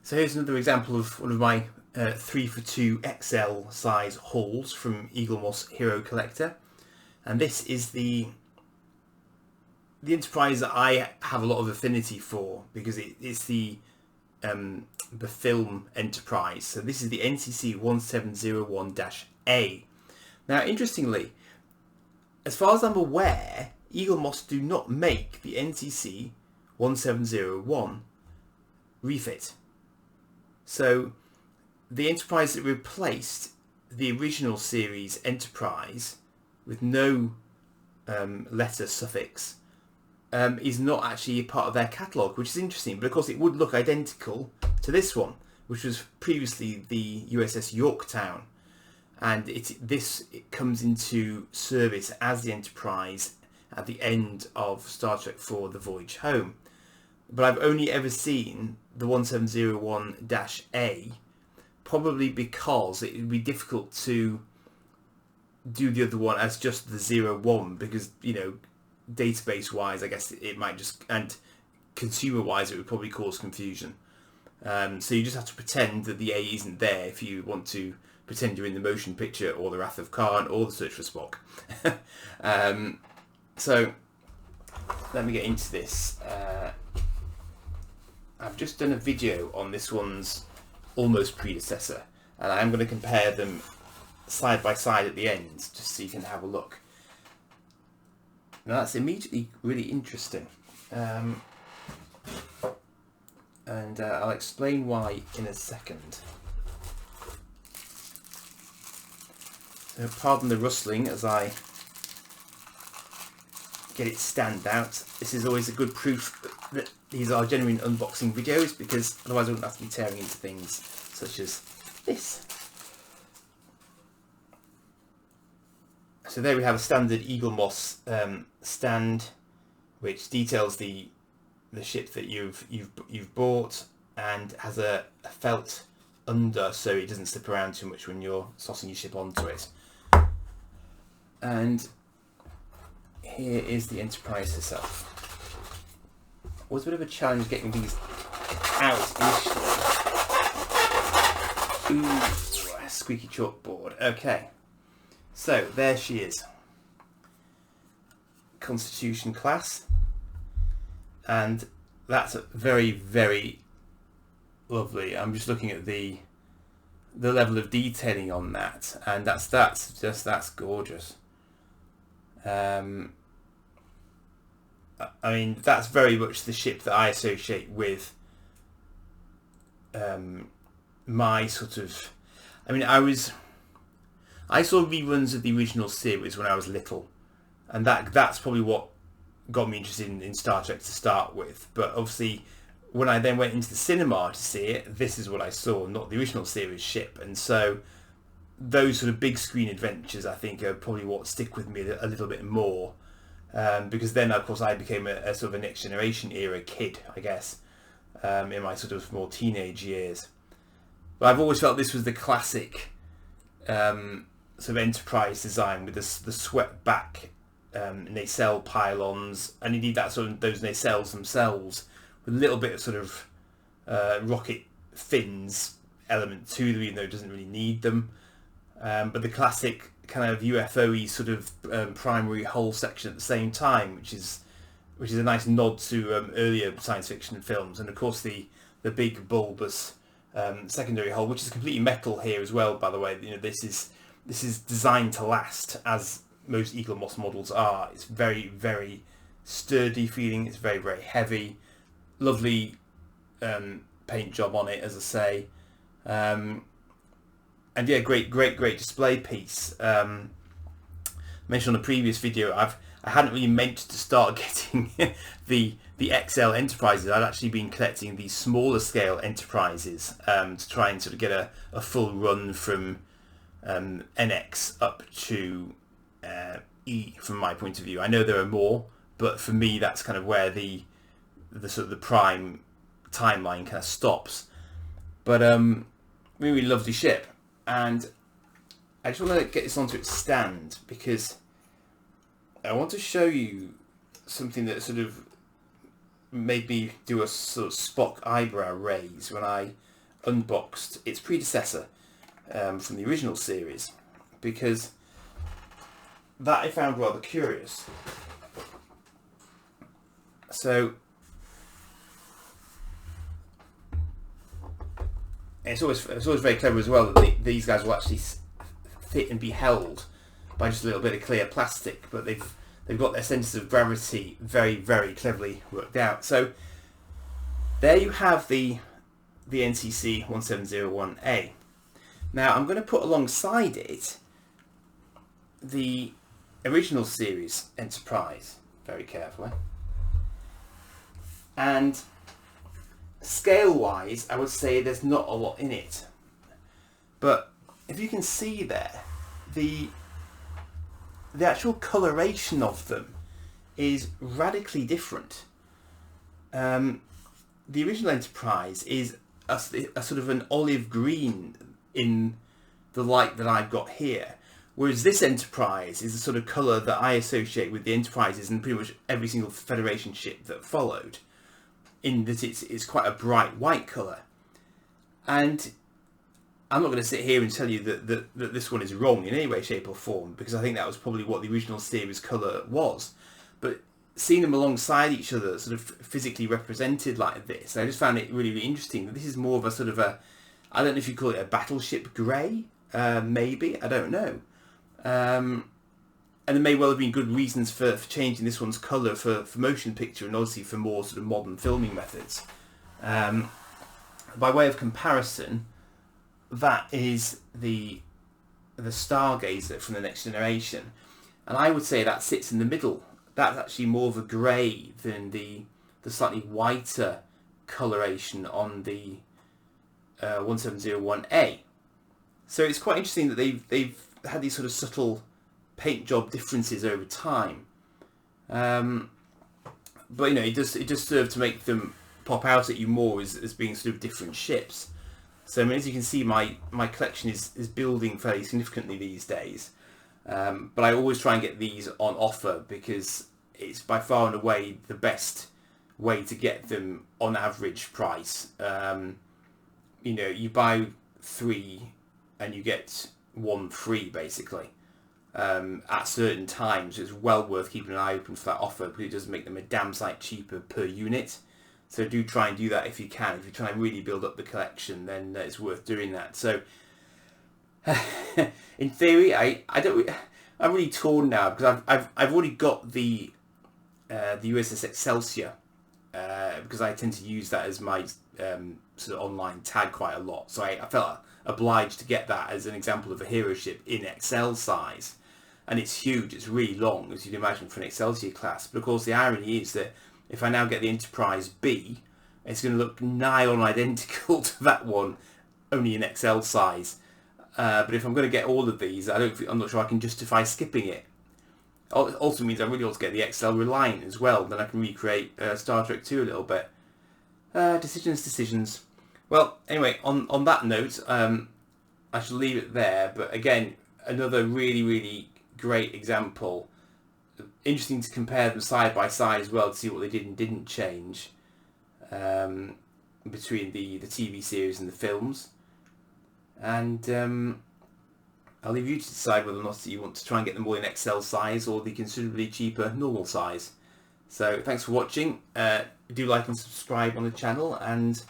So here's another example of one of my 3 for 2 XL size hauls from Eaglemoss Hero Collector, and this is the Enterprise that I have a lot of affinity for because it's the film Enterprise. So this is the NCC-1701-A. Now, interestingly, as far as I'm aware, Eaglemoss do not make the NCC-1701 refit. So the Enterprise that replaced the original series Enterprise with no letter suffix is not actually a part of their catalogue, which is interesting. But of course it would look identical to this one, which was previously the USS Yorktown, and it comes into service as the Enterprise at the end of Star Trek IV: The Voyage Home. But I've only ever seen the 1701-A, probably because it would be difficult to do the other one as just the 01, because, you know, database wise I guess it might just, and consumer wise it would probably cause confusion. So you just have to pretend that the A isn't there if you want to pretend you're in the motion picture or the Wrath of Khan or the Search for Spock. So let me get into this. I've just done a video on this one's almost predecessor, and I'm going to compare them side by side at the end just so you can have a look. Now that's immediately really interesting, and I'll explain why in a second. So pardon the rustling as I get it stand out. This is always a good proof that these are genuine unboxing videos, because otherwise I wouldn't have to be tearing into things such as this. So there we have a standard Eaglemoss stand, which details the ship that you've bought, and has a felt under so it doesn't slip around too much when you're tossing your ship onto it. And here is the Enterprise herself. It was a bit of a challenge getting these out initially. Ooh, squeaky chalkboard. Okay, so there she is. Constitution class, and that's very, very lovely. I'm just looking at the level of detailing on that, and that's gorgeous. I mean, that's very much the ship that I associate with my sort of... I mean, I saw reruns of the original series when I was little, and that's probably what got me interested in Star Trek to start with. But obviously, when I then went into the cinema to see it, this is what I saw, not the original series ship. And so those sort of big screen adventures, I think, are probably what stick with me a little bit more. Because then, of course, I became a sort of a Next Generation era kid, I guess, in my sort of more teenage years. But I've always felt this was the classic sort of Enterprise design with the swept back nacelle pylons, and indeed that sort of those nacelles themselves with a little bit of sort of rocket fins element to them, even though it doesn't really need them. But the classic kind of UFO-y sort of primary hull section at the same time, which is a nice nod to earlier science fiction films, and of course the big bulbous secondary hull, which is completely metal here as well. By the way, you know, this is designed to last, as most Eaglemoss models are. It's very, very sturdy feeling. It's very, very heavy. Lovely paint job on it, as I say. And yeah, great display piece. Mentioned on a previous video, I hadn't really meant to start getting the XL Enterprises. I'd actually been collecting the smaller scale Enterprises to try and sort of get a full run from NX up to E from my point of view. I know there are more, but for me that's kind of where the sort of the prime timeline kind of stops. But really lovely ship. And I just want to get this onto its stand because I want to show you something that sort of made me do a sort of Spock eyebrow raise when I unboxed its predecessor from the original series, because that I found rather curious. So it's always very clever as well that these guys will actually fit and be held by just a little bit of clear plastic, but they've got their centres of gravity very, very cleverly worked out. So there you have the NCC-1701-A. Now I'm going to put alongside it the original series Enterprise, very carefully. And scale-wise, I would say there's not a lot in it. But if you can see there, the actual coloration of them is radically different. The original Enterprise is a sort of an olive green in the light that I've got here, whereas this Enterprise is the sort of colour that I associate with the Enterprises and pretty much every single Federation ship that followed, in that it's quite a bright white colour. And I'm not going to sit here and tell you that this one is wrong in any way, shape or form, because I think that was probably what the original series colour was. But seeing them alongside each other, sort of physically represented like this, I just found it really, really interesting. That this is more of a sort of a, I don't know if you call it a battleship grey, maybe, I don't know. And there may well have been good reasons for changing this one's colour for motion picture and obviously for more sort of modern filming methods. By way of comparison, that is the Stargazer from the Next Generation, and I would say that sits in the middle. That's actually more of a grey than the slightly whiter coloration on the 1701-A. So it's quite interesting that they've had these sort of subtle paint job differences over time. But you know, it just served to make them pop out at you more as being sort of different ships. So I mean, as you can see, my collection is building fairly significantly these days. But I always try and get these on offer because it's by far and away the best way to get them on average price. You know, you buy 3 and you get 1 free basically at certain times. It's well worth keeping an eye open for that offer because it does make them a damn sight cheaper per unit. So do try and do that if you can. If you're trying to really build up the collection, then it's worth doing that. So in theory, I'm really torn now because I've already got the USS Excelsior because I tend to use that as my sort of online tag quite a lot. So I felt obliged to get that as an example of a hero ship in XL size, and it's huge. It's really long, as you'd imagine, for an Excelsior class. But of course, the irony is that if I now get the Enterprise B, it's going to look nigh on identical to that one, only in XL size. But if I'm going to get all of these, I'm not sure I can justify skipping it. Also means I really ought to get the XL Reliant as well. Then I can recreate Star Trek 2 a little bit. Decisions. Well, anyway, on that note, I shall leave it there. But again, another really, really great example. Interesting to compare them side by side as well to see what they did and didn't change between the TV series and the films. And I'll leave you to decide whether or not you want to try and get them all in XL size or the considerably cheaper normal size. So thanks for watching. Do like and subscribe on the channel, and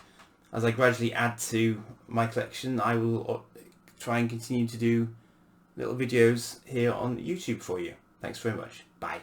as I gradually add to my collection, I will try and continue to do little videos here on YouTube for you. Thanks very much. Bye.